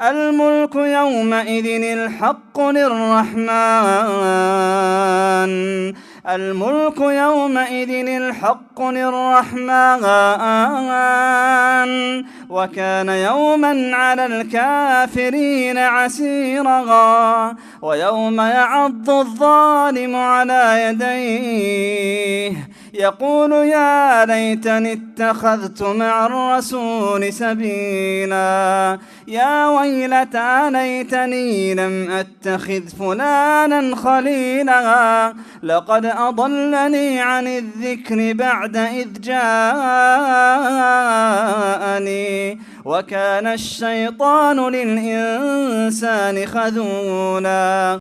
الملك يومئذ الحق للرحمن الملك يومئذ الحق للرحمن وكان يوما على الكافرين عسيرا ويوم يعض الظالم على يديه يقول يا ليتني اتخذت مع الرسول سبيلا يا ويلتى ليتني لم أتخذ فلانا خليلا لقد أضلني عن الذكر بعد إذ جاءني وكان الشيطان للإنسان خذولا.